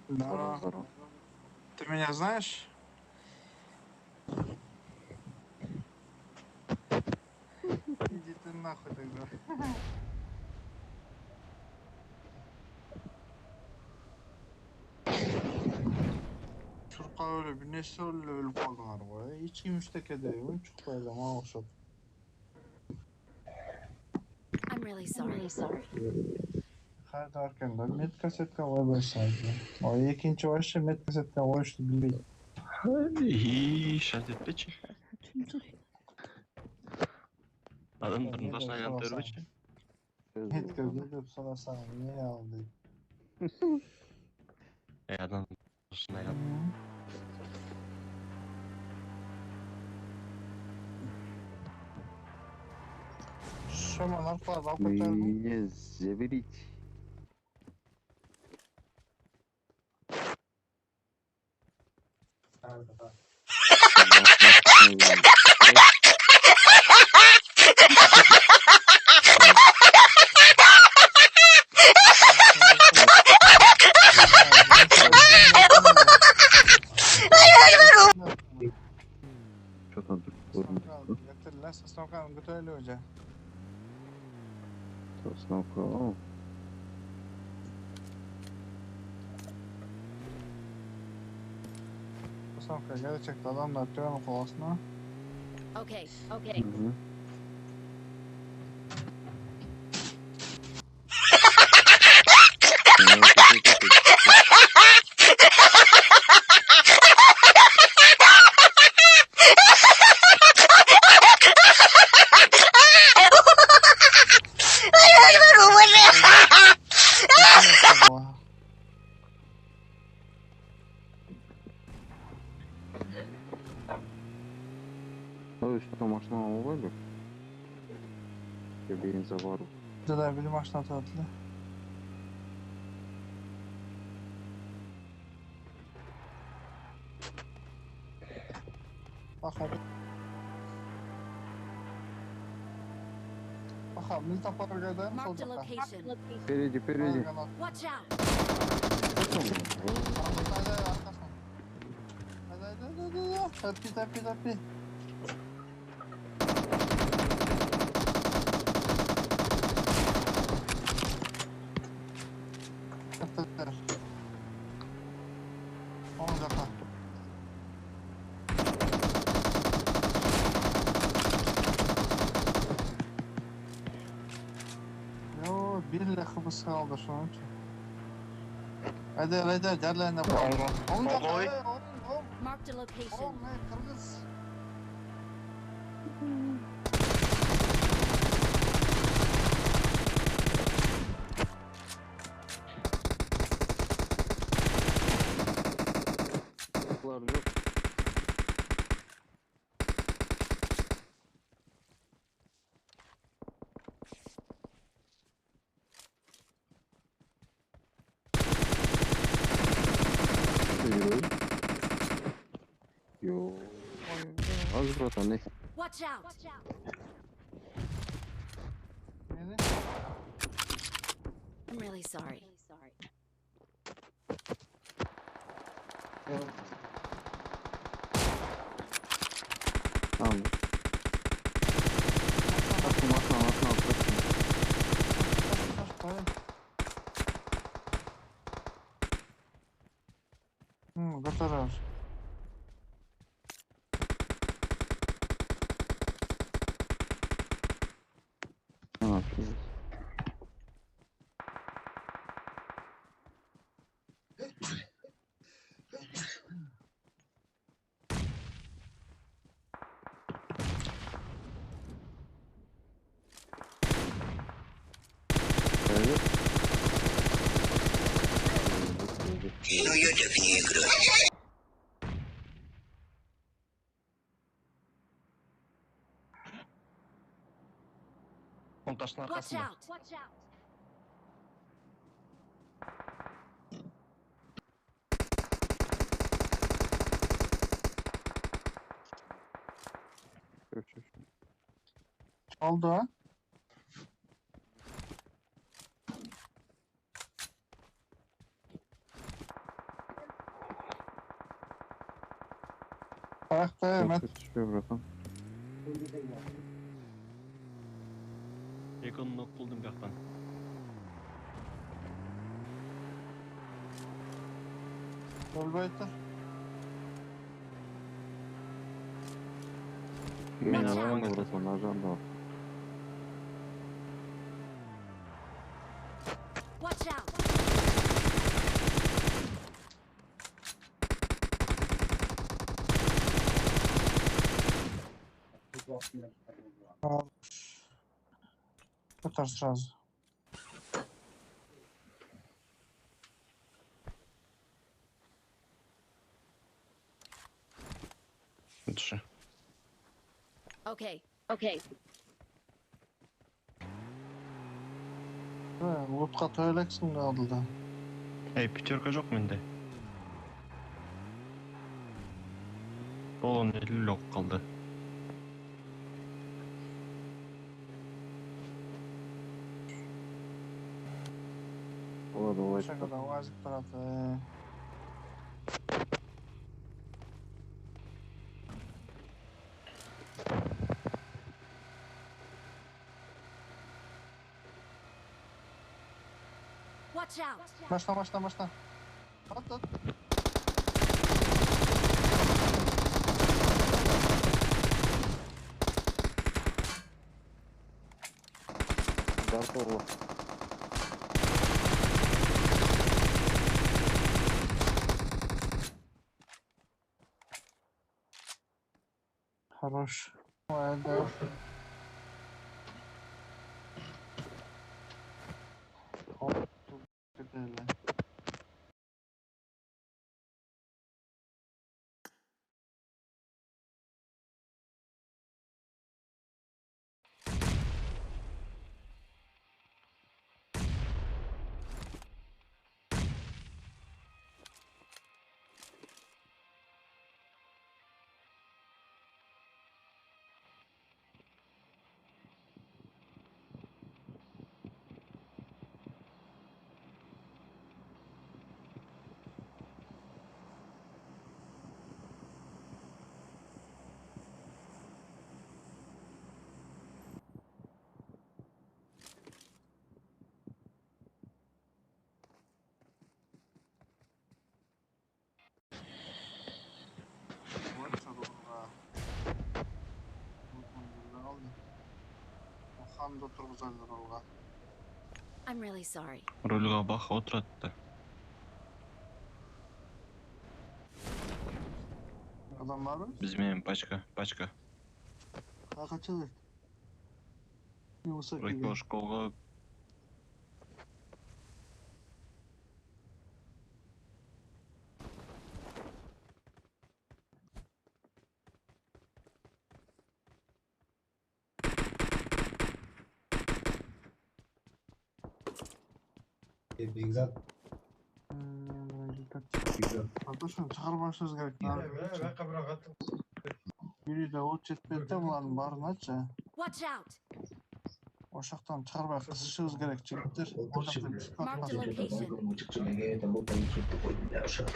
Здорово, Да. здорово. Ты меня знаешь? Иди ты нахуй тогда. Çurqa öyle bir nesi öyle ölüp kaldılar koy. Hiç kim işteke değil. Çıkmaydı ama okşat. I'm really sorry. Her darken de met kasetka koy başlaydı. O ikinci başı met kasetka koyuştu bilmeyi. İyi şart etpeci. Adamların da sayantları beçi. Met kasetka sana sana niye aldı? Adam sayant. Şaman arpa rapportörüm. Мне заберите. Что там тут? Getir lan sasnokan götürelim önce. Сосновка. Sasnokan gerçekten adamlar tüyanın kovasına. Okay. Угу. Ой, что там машина уволили? Я бензин завару. Dediler bir maçtan tatlı. Bakalım. Bakalım biz tapar gelen Marked a solda. location. Впереди, впереди. Watch out. Tapi. Yo, bir lakabısı kaldı şu an. Hadi derlerine bak. Oy. Marked a location. Kırgız. Yok. Yo. Az bırak ne? Watch out. Neydi? I'm really sorry. Tamam. Makina. Götürür. Ne yapıyoruz? Evet. Ну я так не играю. On taşın Watch arkasında. out. Şu. Oldu ha? Ayakta Met. Çıkıyor bırakın. Yakın nok buldum bir yaktan. Ölbeytir. Yine Watch var out. mı bırakın? Ajan da var. Watch out! Kurtar сразу. Dışı. Okay. Okay. Lutqa töyleksin kaldı da. Hey, pütürka yok mu indi? Olan 50 lok kaldı. Ola da ola. Şakada vazip tarafı. Watch out! Başla. At. Dark ola. Хорош. Vay da. Hop. Gidelim. I'm really sorry. Rulga bak oturattı. Adam var mı? Bizim başka. Kaçılır. Yoksa Buraki boş kolga. Bigzat. Arkadaşım çıkarmışsınız gerek. Biri de o çetbette bulanın barını aç ya. Watch out! Oşaktan çıkarmaya kısışınız gerek çektir. Marked a location.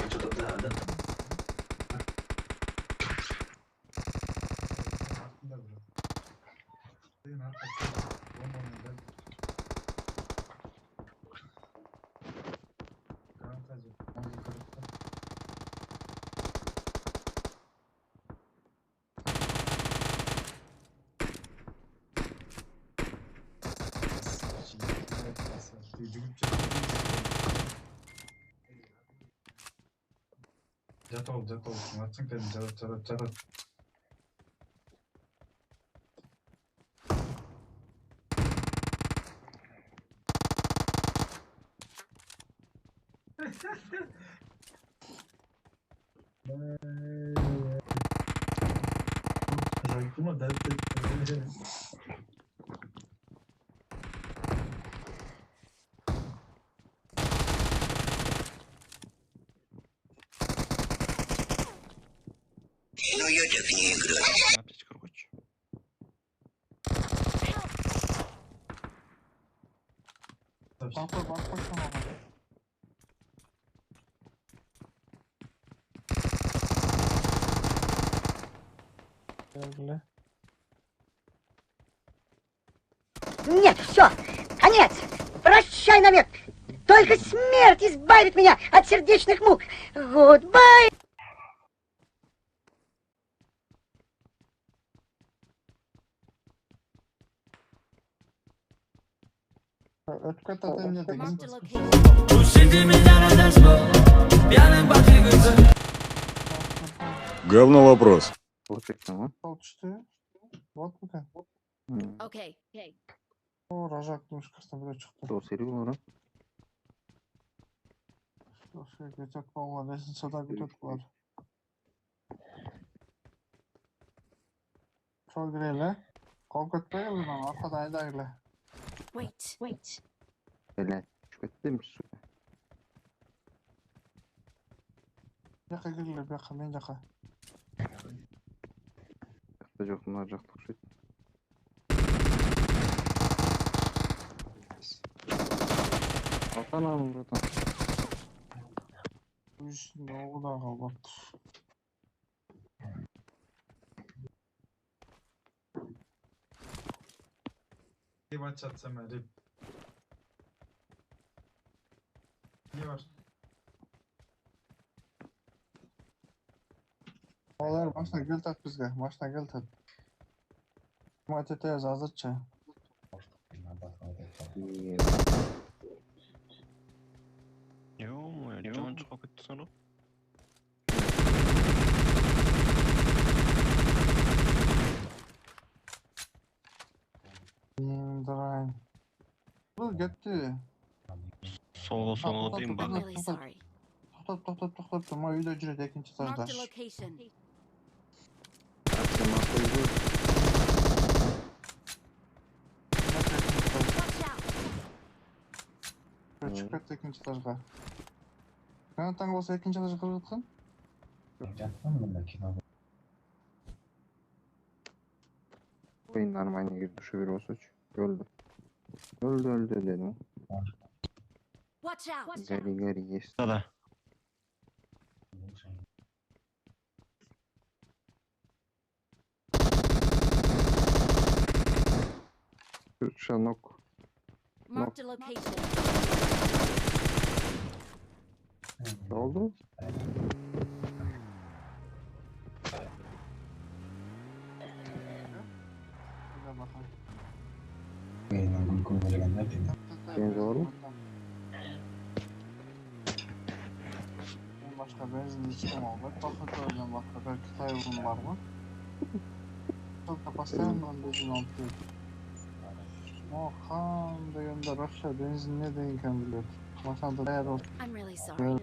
Jat ol. Maçın dedi carat. Aklıma dert etti. Ну я так не играю. Аптечка рабочая. Bak başlama bak. Öyle. Нет, все, конец! Прощай навек! Только смерть избавит меня от сердечных мук! Goodbye! Ötüp katatayım dedik. Marked a location. Говно вопрос. Sol çekti ama. Sol düştü. Bot mu kan? Okay. Okay. O rajaklıymış kırsına bile çıktı. Sol seri olarak. Şey geçecek valla resim sadak tuttular. Çok gireyle. Kol kötüye mi lan? Arkada ile. Wait. Hele. Şükrettim su. Yaka gireyle bir yaka men yaka. Yakta yok bunlar yaktık şu. Altan abi buradan. Bu işin ne oldu da kalbattı. Bir maç atsam hadi. Ne var? Oğlar başına gel tat bizge. Başına gel tat. Maç eteriz hazırça. İyi. Ё-моё, жаман чыгып кетти аны. Durayın. Dur gitti. Солго дейм I'm бага. really sorry. To'xtab. Ama uyda жүреді екінші Marked a etajda. location. Akşam atıldı. Watch out. Çıkып кетті екінші этажға. Гранатаң болса екінші этажға кіріп жатқан? Oyun nормально girdi şu bir olsa öldü. Öldü dedim. Watch out. Gari yes. Да. Şanok. Marked a location. Ne oldu? Şuraya bakalım. Benzi var mı? Ben başka benzin içtim abi. Bakıyorum başka belki Tayvun var mı? Çok kapasiteyim ben benzin alıp o kan degende Rusya benzin ne deyinken biliyor. Maşanda değer olsun. I'm really sorry.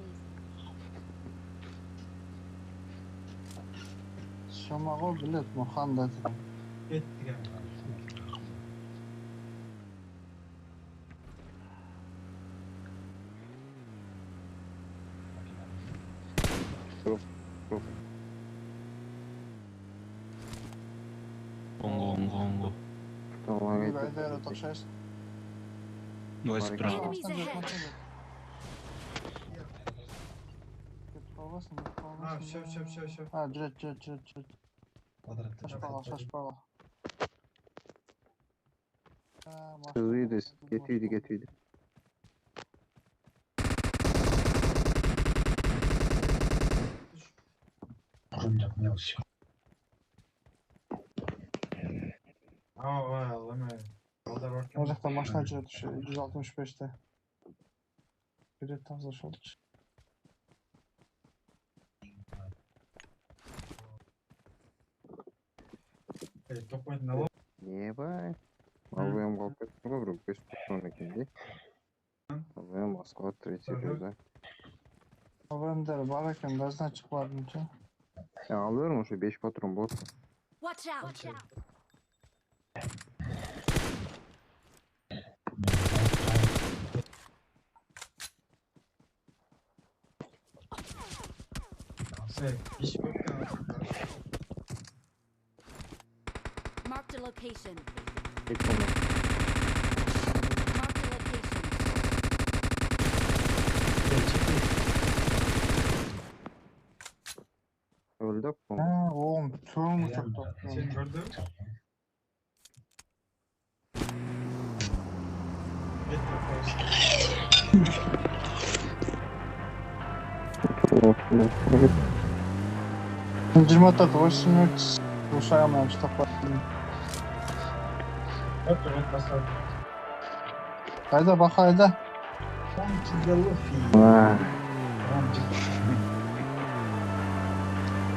Şamağı bilet muhan da. Ettik yani. Онго. Tamam Bir evet. ayda taşarsın. Давай справа. Enemies ahead. Ha şöp. Ha cüret. Şaşpağa. Hızlıydı. Getirdi. Aa Allah'ım. Orada bakıyorum. Ocakta maçtan cüret düşüyor. 165'te. Cüret hazır oldu. Top oynadın alalım. Niye bay? Alıyorum kalkıp dururum. 5 sonrakinde. Alıyorum Moskova Tretiyev'de. Önder bararken gazdan çıkmadım ki. Ya alıyorum şu 5 patron bot. Watch out. İş yok ya. Marked a location. Tek onu. Marked a location. Öldü. Ha, oğlum çoğunu çok Sen tatlı. gördün? Git bakalım. 24-80 слушаем, что такое. Вот поставь. Hayda bak hayda. Ha.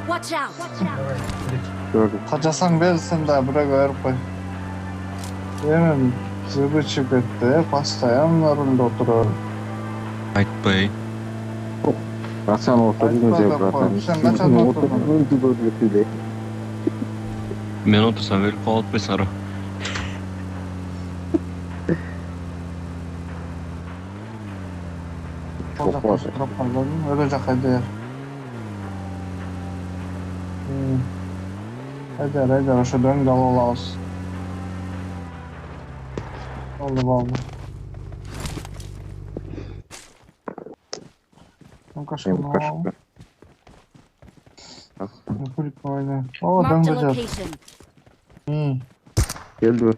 Watch out! Давай, иди. Gördüm. Kaçasan verirsin de buraya koyup koy. Yemin zıbı çık etti. Pastayan rulda oturuyorum. Айтпай. Sen oturdun Айтпа ya деп zaten. қой. Сен қашан отырдың? Oturdun. Мен отырсам өліп қалып атпайсың ара. Ол жаққа var. тұрып қалдың. Öyle жаққа eder. Eder, ошо дөңдү алып алабыз. Болду. Кашка Benim kaşıklı. Курик oyna. О, Marked a дөңдү жат. location. Geldi.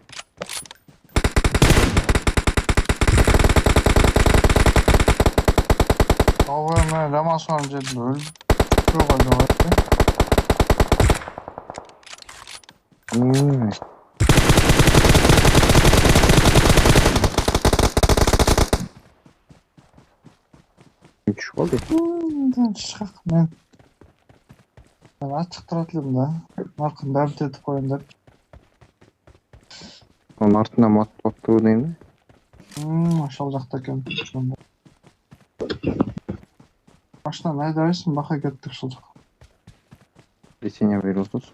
Ага, Рамасон жерде өлүп койгон. Üç oldu. Шак мен ачык турат элем да. Аркын бәрін тетип коеюн деп. Onun артына мат топту дейм. Ошол жакта экен. Машинаны айдабайсың, бака кеттик ушул жака. Лечение бериyorsunuz.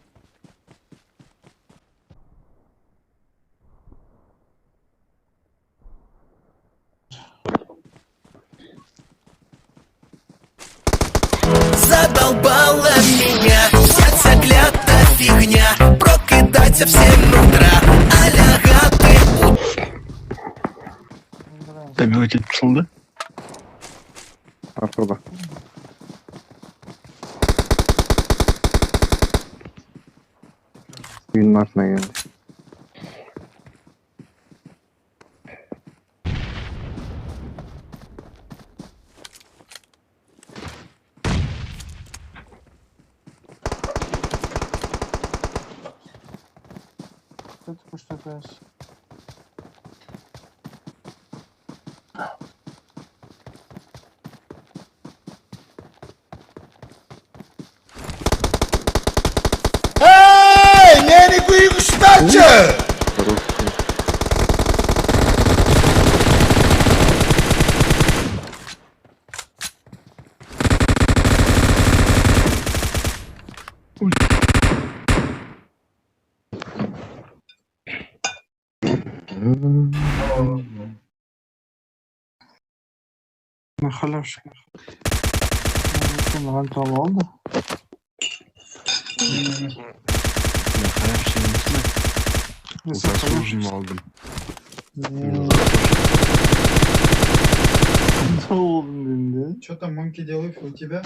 Задолбала меня вся эта клятая фигня. Прокидаться в 7 утра, а-ля ты. Табиғат етіпсің да? Arkada. Günün артına geldi. Тетип коштойбуз. Халявшик. Маған жол oldu. Мен қарап şeyimсің бе? Заслуженно алдым. Жол oldu dedi. Что там, монки делают у тебя?